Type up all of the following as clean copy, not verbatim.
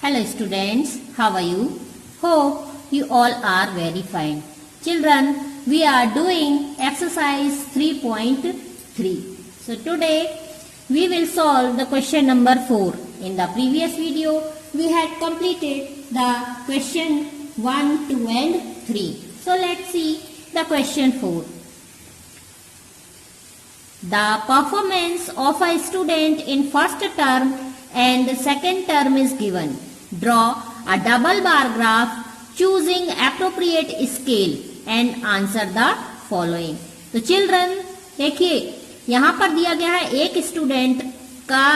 Hello students, how are you? Hope you all are very fine. Children, we are doing exercise 3.3. So today we will solve the question number 4. In the previous video, we had completed the question 1, 2 and 3. So let's see the question 4. The performance of a student in first term and second term is given. Draw a double bar graph choosing appropriate scale and answer the following. तो children देखिए यहाँ पर दिया गया है एक student का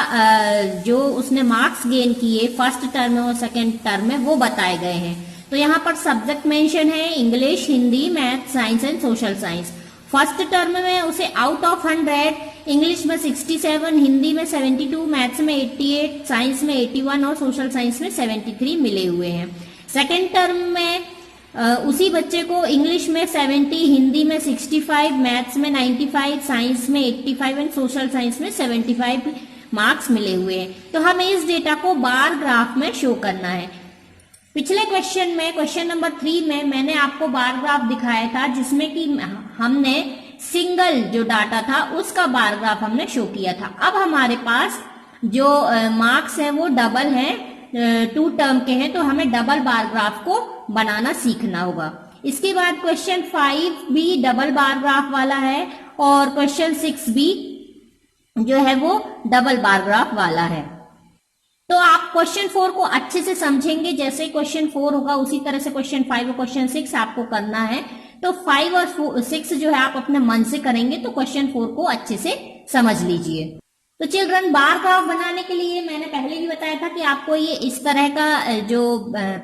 जो उसने मार्क्स गेन किए फर्स्ट टर्म में और सेकेंड टर्म में वो बताए गए हैं. तो यहाँ पर सब्जेक्ट मेंशन है English, Hindi, math, science and social science. First term में उसे आउट ऑफ 100 इंग्लिश में 67, हिंदी में 72, मैथ्स में 88, साइंस में 81 और सोशल साइंस में 73 मिले हुए हैं. सेकेंड टर्म में उसी बच्चे को इंग्लिश में 70, हिंदी में 65, मैथ्स में 95, साइंस में 85 एंड सोशल साइंस में 75 मार्क्स मिले हुए हैं. तो हमें इस डेटा को बार ग्राफ में शो करना है. पिछले क्वेश्चन में क्वेश्चन नंबर 3 में मैंने आपको बार ग्राफ दिखाया था जिसमें कि हमने सिंगल जो डाटा था उसका बार ग्राफ हमने शो किया था. अब हमारे पास जो मार्क्स है वो डबल है, 2 टर्म के हैं, तो हमें डबल बार ग्राफ को बनाना सीखना होगा. इसके बाद क्वेश्चन 5 भी डबल बार ग्राफ वाला है और क्वेश्चन 6 भी जो है वो डबल बार ग्राफ वाला है. तो आप क्वेश्चन 4 को अच्छे से समझेंगे. जैसे क्वेश्चन 4 होगा उसी तरह से क्वेश्चन 5 और क्वेश्चन 6 आपको करना है. तो 5 और 6 जो है आप अपने मन से करेंगे तो क्वेश्चन 4 को अच्छे से समझ लीजिए. तो चिल्ड्रन बार ग्राफ बनाने के लिए मैंने पहले भी बताया था कि आपको ये इस तरह का जो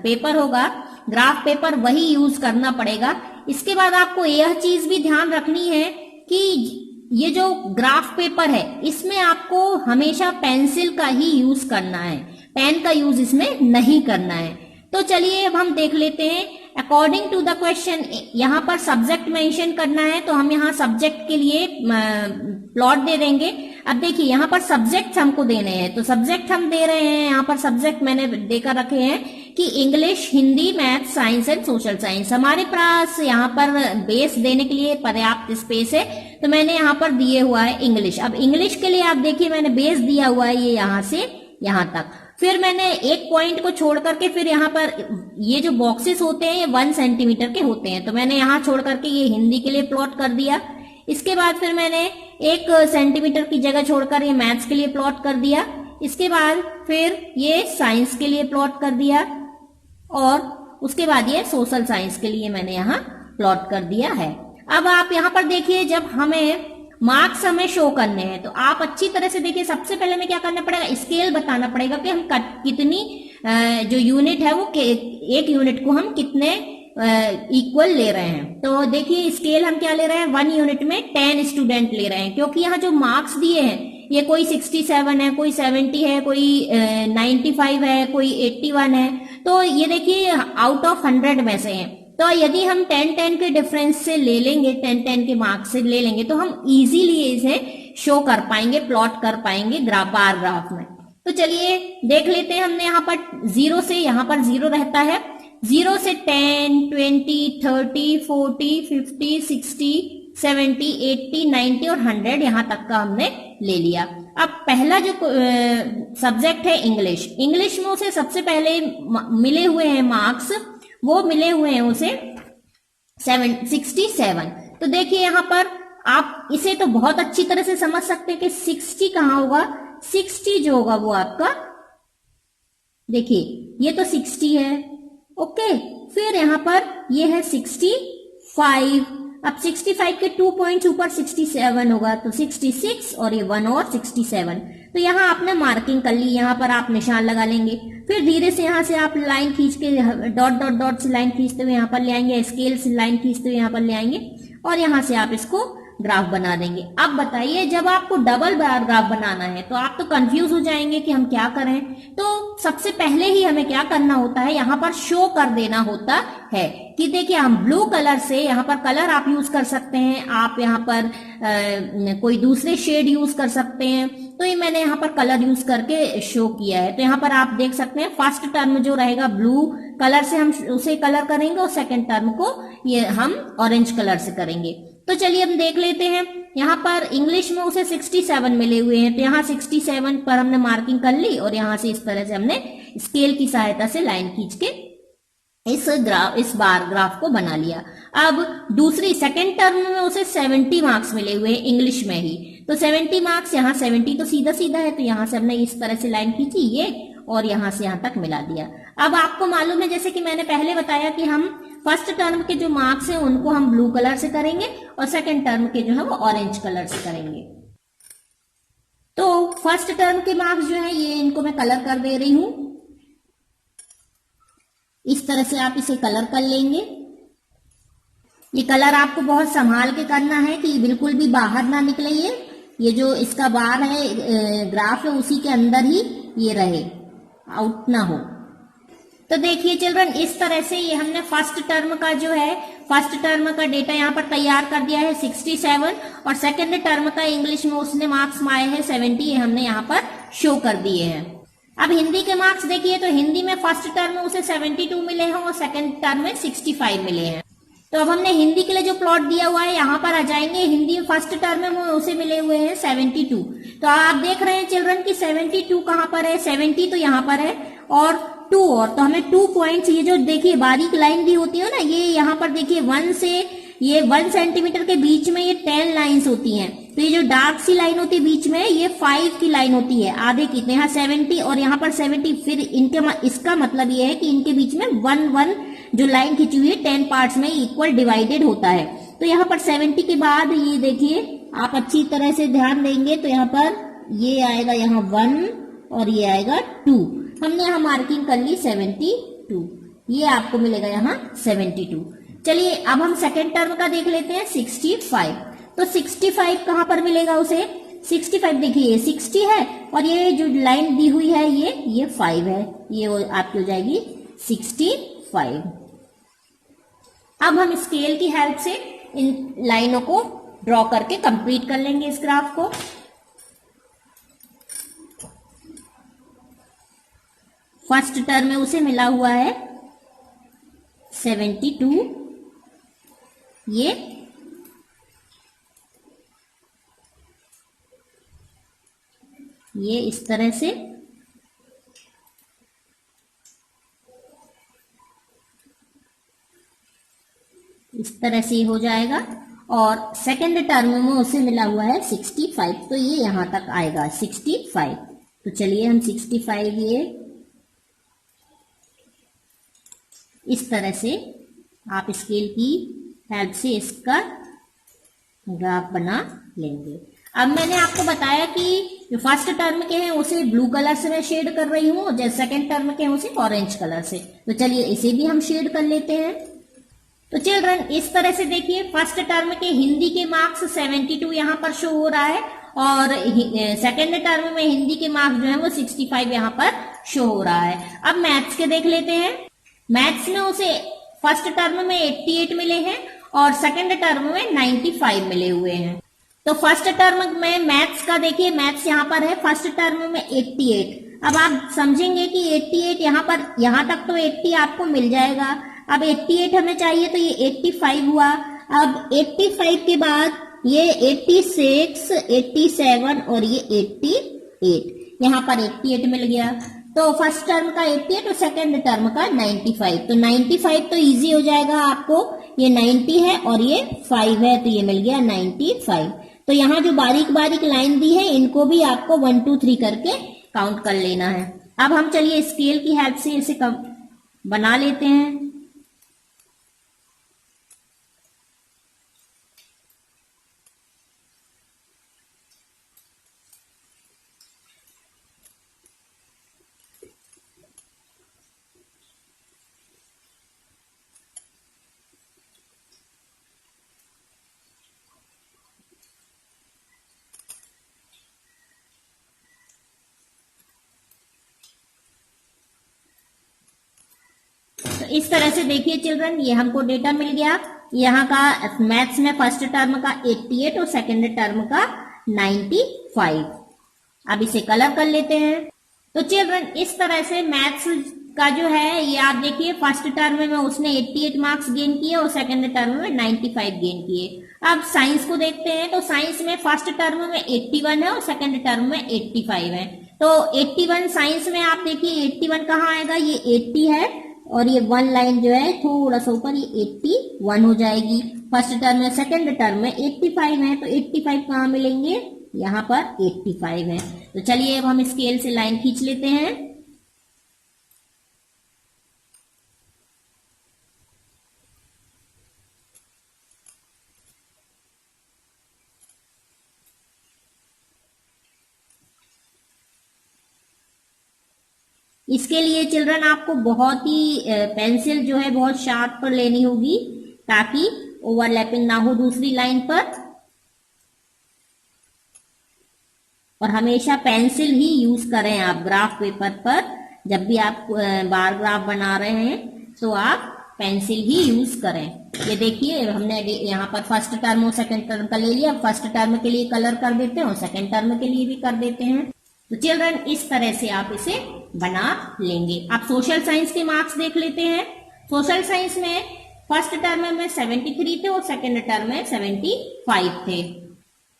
पेपर होगा ग्राफ पेपर वही यूज करना पड़ेगा. इसके बाद आपको यह चीज भी ध्यान रखनी है कि ये जो ग्राफ पेपर है इसमें आपको हमेशा पेंसिल का ही यूज करना है, पेन का यूज इसमें नहीं करना है. तो चलिए अब हम देख लेते हैं. अकॉर्डिंग टू द क्वेश्चन यहाँ पर सब्जेक्ट मेंशन करना है तो हम यहाँ सब्जेक्ट के लिए प्लॉट दे देंगे. अब देखिए यहाँ पर सब्जेक्ट हमको देने हैं तो सब्जेक्ट हम दे रहे हैं. यहाँ पर सब्जेक्ट मैंने देकर रखे हैं कि English, Hindi, math, science and social science. हमारे पास यहाँ पर बेस देने के लिए पर्याप्त स्पेस है तो मैंने यहाँ पर दिए हुआ है इंग्लिश. अब इंग्लिश के लिए आप देखिए मैंने बेस दिया हुआ है ये यहाँ से यहाँ तक. फिर मैंने एक पॉइंट को छोड़ करके फिर यहाँ पर ये जो बॉक्सेस होते हैं ये 1 सेंटीमीटर के होते हैं तो मैंने यहाँ छोड़ करके ये हिंदी के लिए प्लॉट कर दिया. इसके बाद फिर मैंने 1 सेंटीमीटर की जगह छोड़कर ये मैथ्स के लिए प्लॉट कर दिया. इसके बाद फिर ये साइंस के लिए प्लॉट कर दिया और उसके बाद ये सोशल साइंस के लिए मैंने यहाँ प्लॉट कर दिया है. अब आप यहाँ पर देखिए जब हमें मार्क्स हमें शो करने हैं तो आप अच्छी तरह से देखिए. सबसे पहले हमें क्या करना पड़ेगा, स्केल बताना पड़ेगा कि हम कितनी जो यूनिट है वो एक यूनिट को हम कितने इक्वल ले रहे हैं. तो देखिए स्केल हम क्या ले रहे हैं, 1 यूनिट में 10 स्टूडेंट ले रहे हैं क्योंकि यहाँ जो मार्क्स दिए हैं ये कोई 67 है, कोई 70 है, कोई 95 है, कोई 81 है. तो ये देखिए आउट ऑफ 100 में से है. तो यदि हम 10-10 के डिफरेंस से ले लेंगे, 10-10 के मार्क्स से ले लेंगे तो हम इजीली इसे शो कर पाएंगे, प्लॉट कर पाएंगे बार ग्राफ में. तो चलिए देख लेते हैं. हमने यहाँ पर 0 से यहाँ पर 0 रहता है. 0 से 10, 20, 30, 40, 50, 60, 70, 80, 90 और 100 यहाँ तक का हमने ले लिया. अब पहला जो सब्जेक्ट है इंग्लिश, इंग्लिश में उसे सबसे पहले मिले हुए हैं मार्क्स, वो मिले हुए हैं उसे 67. तो देखिए यहाँ पर आप इसे तो बहुत अच्छी तरह से समझ सकते हैं कि 60 कहाँ होगा. 60 जो होगा वो आपका देखिए ये तो 60 है. ओके, फिर यहाँ पर ये है 65. अब 65 के 2 पॉइंट्स ऊपर 67 होगा तो 66 और ये 1 और 67. तो यहाँ आपने मार्किंग कर ली, यहाँ पर आप निशान लगा लेंगे. फिर धीरे से यहाँ से आप लाइन खींच के डॉट डॉट डॉट से लाइन खींचते हुए यहाँ पर ले आएंगे, स्केल से लाइन खींचते हुए यहाँ पर ले आएंगे और यहाँ से आप इसको ग्राफ बना देंगे. अब बताइए जब आपको डबल बार ग्राफ बनाना है तो आप तो कंफ्यूज हो जाएंगे कि हम क्या करें. तो सबसे पहले ही हमें क्या करना होता है, यहाँ पर शो कर देना होता है कि देखिए हम ब्लू कलर से, यहाँ पर कलर आप यूज कर सकते हैं, आप यहाँ पर कोई दूसरे शेड यूज कर सकते हैं. तो ये मैंने यहाँ पर कलर यूज करके शो किया है। तो यहाँ पर आप देख सकते हैं फर्स्ट टर्म जो रहेगा ब्लू कलर से हम उसे कलर करेंगे और सेकंड टर्म को ये हम ऑरेंज कलर से करेंगे। तो चलिए हम देख लेते हैं। यहाँ पर इंग्लिश में उसे 67 मिले हुए हैं, तो यहाँ 67 पर हमने मार्किंग कर ली और यहाँ से इस तरह से हमने स्केल की सहायता से लाइन खींच के इस बार ग्राफ को बना लिया। अब दूसरी सेकंड टर्म में उसे 70 मार्क्स मिले हुए हैं इंग्लिश में ही, तो 70 मार्क्स, यहाँ 70 तो सीधा सीधा है, तो यहाँ से हमने इस तरह से लाइन खींची ये और यहाँ से यहाँ तक मिला दिया। अब आपको मालूम है जैसे कि मैंने पहले बताया कि हम फर्स्ट टर्म के जो मार्क्स हैं उनको हम ब्लू कलर से करेंगे और सेकंड टर्म के जो है वो ऑरेंज कलर से करेंगे। तो फर्स्ट टर्म के मार्क्स जो है ये इनको मैं कलर कर दे रही हूं। इस तरह से आप इसे कलर कर लेंगे। ये कलर आपको बहुत संभाल के करना है कि बिल्कुल भी बाहर ना निकले, ये जो इसका बार है ग्राफ है उसी के अंदर ही ये रहे, आउट ना हो। तो देखिए चिल्ड्रन, इस तरह से ये हमने फर्स्ट टर्म का जो है फर्स्ट टर्म का डेटा यहाँ पर तैयार कर दिया है 67 और सेकंड टर्म का इंग्लिश में उसने मार्क्स आए हैं 70, ये हमने यहाँ पर शो कर दिए हैं। अब हिंदी के मार्क्स देखिए, तो हिंदी में फर्स्ट टर्म में उसे 72 मिले हैं और सेकंड टर्म में 65 मिले हैं। तो अब हमने हिंदी के लिए जो प्लॉट दिया हुआ है यहाँ पर आ जाएंगे। हिंदी में फर्स्ट टर्म में उसे मिले हुए हैं 72, तो आप देख रहे हैं चिल्ड्रन की 72 कहाँ पर है, 70 तो यहाँ पर है और 2 और, तो हमें 2 पॉइंट्स, ये जो देखिए बारीक लाइन भी होती है ना, ये यहाँ पर देखिए 1 से ये 1 सेंटीमीटर के बीच में ये 10 लाइंस होती हैं। तो ये जो डार्क सी लाइन होती है बीच में ये 5 की लाइन होती है, आधे की, यहाँ 70 और यहाँ पर 70, फिर इनके इसका मतलब ये है कि इनके बीच में 1 जो लाइन खींची हुई है 10 पार्ट्स में इक्वल डिवाइडेड होता है। तो यहाँ पर 70 के बाद ये देखिए आप अच्छी तरह से ध्यान देंगे तो यहाँ पर ये आएगा यहाँ 1 और ये आएगा 2, हमने यहाँ मार्किंग कर ली 72, ये आपको मिलेगा यहाँ 72। चलिए अब हम सेकेंड टर्म का देख लेते हैं 65। तो 65 कहाँ पर मिलेगा उसे, 65 देखिए 60 है और ये जो लाइन दी हुई है ये 5 है, ये आपकी हो जाएगी 65। अब हम स्केल की हेल्प से इन लाइनों को ड्रॉ करके कंप्लीट कर लेंगे इस ग्राफ को। फर्स्ट टर्म में उसे मिला हुआ है 72, ये इस तरह से, इस तरह से हो जाएगा और सेकंड टर्म में उसे मिला हुआ है 65, तो ये यहां तक आएगा 65। तो चलिए हम 65 ये इस तरह से आप स्केल की हेल्प से इसका ग्राफ बना लेंगे। अब मैंने आपको बताया कि जो फर्स्ट टर्म के हैं उसे ब्लू कलर से मैं शेड कर रही हूँ और जैसे सेकंड टर्म के हैं उसे ऑरेंज कलर से। तो चलिए इसे भी हम शेड कर लेते हैं। तो चिल्ड्रन इस तरह से देखिए फर्स्ट टर्म के हिंदी के मार्क्स 72 यहाँ पर शो हो रहा है और सेकंड टर्म में हिंदी के मार्क्स जो है वो 65 यहाँ पर शो हो रहा है। अब मैथ्स के देख लेते हैं। मैथ्स में उसे फर्स्ट टर्म में 88 मिले हैं और सेकंड टर्म में 95 मिले हुए हैं। तो फर्स्ट टर्म में मैथ्स का देखिए, मैथ्स यहाँ पर है फर्स्ट टर्म में 88। अब आप समझेंगे कि 88 यहाँ पर, यहाँ तक तो 80 आपको मिल जाएगा, अब 88 हमें चाहिए तो ये 85 हुआ। अब 85 के बाद ये 86, 87 और ये 88, यहाँ पर 88 मिल गया। तो फर्स्ट टर्म का 88 और सेकंड टर्म का 95, तो 95 तो इजी हो जाएगा आपको, ये 90 है और ये 5 है तो ये मिल गया 95। तो यहाँ जो बारीक बारीक लाइन दी है इनको भी आपको 1 2 3 करके काउंट कर लेना है। अब हम चलिए स्केल की हेल्प से इसे बना लेते हैं। तो इस तरह से देखिए चिल्ड्रन, ये हमको डेटा मिल गया। यहाँ का मैथ्स में फर्स्ट टर्म का 88 और सेकंड टर्म का 95। अब इसे कलर कर लेते हैं। तो चिल्ड्रन इस तरह से मैथ्स का जो है ये आप देखिए फर्स्ट टर्म में उसने 88 मार्क्स गेन किए और सेकंड टर्म में 95 गेन किए। अब साइंस को देखते हैं। तो साइंस में फर्स्ट टर्म में 81 है और सेकंड टर्म में 85 है। तो 81 साइंस में आप देखिए 81 कहाँ आएगा, ये 80 है और ये 1 लाइन जो है थोड़ा सा ऊपर, ये 81 हो जाएगी फर्स्ट टर्म में। सेकंड टर्म में 85 है, तो 85 कहाँ मिलेंगे, यहाँ पर 85 है। तो चलिए अब हम स्केल से लाइन खींच लेते हैं। इसके लिए चिल्ड्रन आपको बहुत ही पेंसिल जो है बहुत शार्प पर लेनी होगी ताकि ओवरलैपिंग ना हो दूसरी लाइन पर, और हमेशा पेंसिल ही यूज करें आप ग्राफ पेपर पर। जब भी आप बार ग्राफ बना रहे हैं तो आप पेंसिल ही यूज करें। ये देखिए हमने यहाँ पर फर्स्ट टर्म और सेकंड टर्म का ले लिया। फर्स्ट टर्म के लिए कलर कर देते हैं और सेकंड टर्म के लिए भी कर देते हैं। तो चिल्ड्रन इस तरह से आप इसे बना लेंगे। आप सोशल साइंस के मार्क्स देख लेते हैं। सोशल साइंस में फर्स्ट टर्म में 73 थे और सेकंड टर्म में 75 थे।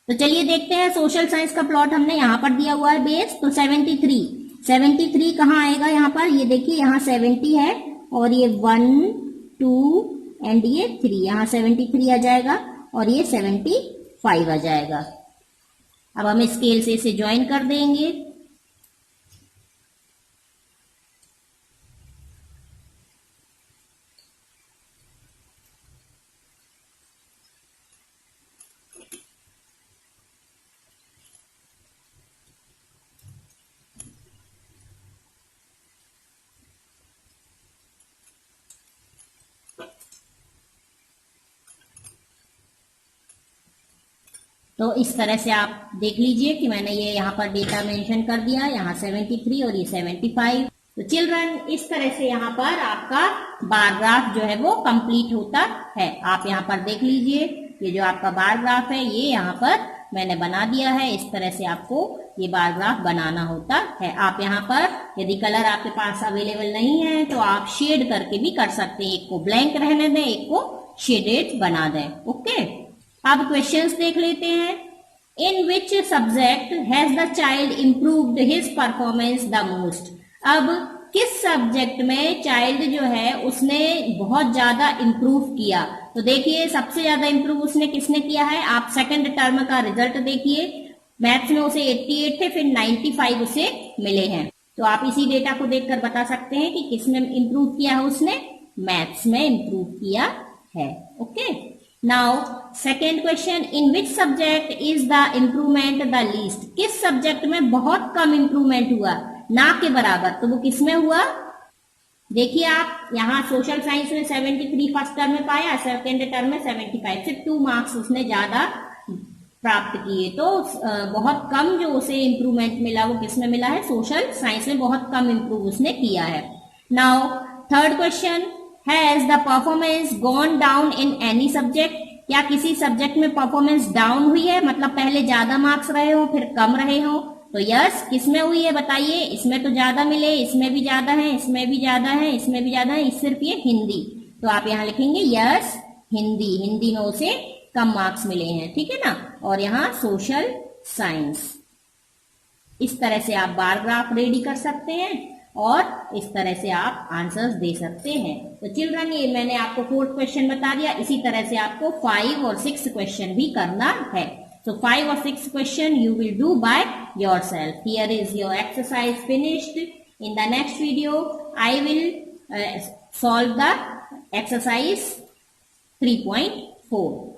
तो चलिए देखते हैं सोशल साइंस का प्लॉट हमने यहाँ पर दिया हुआ है बेस। तो 73 कहाँ आएगा, यहाँ पर ये देखिए यहाँ 70 है और ये 1 2 एंड ये 3, यहाँ 73 आ जाएगा और ये 75 आ जाएगा। अब हम स्केल से इसे ज्वाइन कर देंगे। तो इस तरह से आप देख लीजिए कि मैंने ये यहाँ पर डेटा मेंशन कर दिया, यहाँ 73 और ये 75। तो चिल्ड्रन इस तरह से यहाँ पर आपका बार ग्राफ जो है वो कंप्लीट होता है। आप यहाँ पर देख लीजिए ये जो आपका बार ग्राफ है ये यहाँ पर मैंने बना दिया है। इस तरह से आपको ये बार ग्राफ बनाना होता है। आप यहाँ पर यदि कलर आपके पास अवेलेबल नहीं है तो आप शेड करके भी कर सकते हैं। एक को ब्लैंक रहने दें, एक को शेडेड बना दें। ओके, अब क्वेश्चंस देख लेते हैं। In which subject has the child improved his performance the most. अब किस सब्जेक्ट में चाइल्ड जो है उसने बहुत ज्यादा इम्प्रूव किया। तो देखिए सबसे ज्यादा इम्प्रूव उसने किसने किया है, आप सेकंड टर्म का रिजल्ट देखिए। मैथ्स में उसे 88 थे, फिर 95 उसे मिले हैं। तो आप इसी डेटा को देखकर बता सकते हैं कि किसमें इम्प्रूव किया है, उसने मैथ्स में इम्प्रूव किया है। Okay, now second question, in which subject is the improvement the least. किस सब्जेक्ट में बहुत कम इम्प्रूवमेंट हुआ, ना के बराबर, तो वो किसमें हुआ। देखिए आप यहाँ सोशल साइंस में 73 फर्स्ट टर्म में पाया, सेकेंड टर्म में 75, सिर्फ 2 मार्क्स उसने ज्यादा प्राप्त किए। तो बहुत कम जो उसे इम्प्रूवमेंट मिला वो किसमें मिला है, सोशल साइंस में बहुत कम इम्प्रूव उसने किया है। Now third question, has the performance gone down in any subject. क्या किसी सब्जेक्ट में परफॉर्मेंस डाउन हुई है, मतलब पहले ज्यादा मार्क्स रहे हो फिर कम रहे हो। तो यस, किसमें हुई है बताइए। इसमें तो ज्यादा मिले, इसमें भी ज्यादा है, इसमें भी ज्यादा है, इसमें भी ज्यादा है, सिर्फ ये हिंदी। तो आप यहाँ लिखेंगे यस हिंदी में उसे कम मार्क्स मिले हैं, ठीक है ना। और यहाँ सोशल साइंस। इस तरह से आप बार ग्राफ रेडी कर सकते हैं और इस तरह से आप आंसर्स दे सकते हैं। तो चिल्ड्रन ये मैंने आपको 4th क्वेश्चन बता दिया। इसी तरह से आपको 5 और 6 क्वेश्चन भी करना है। So 5 or 6 question you will do by yourself. Here is your exercise finished. In the next video, I will solve the exercise 3.4.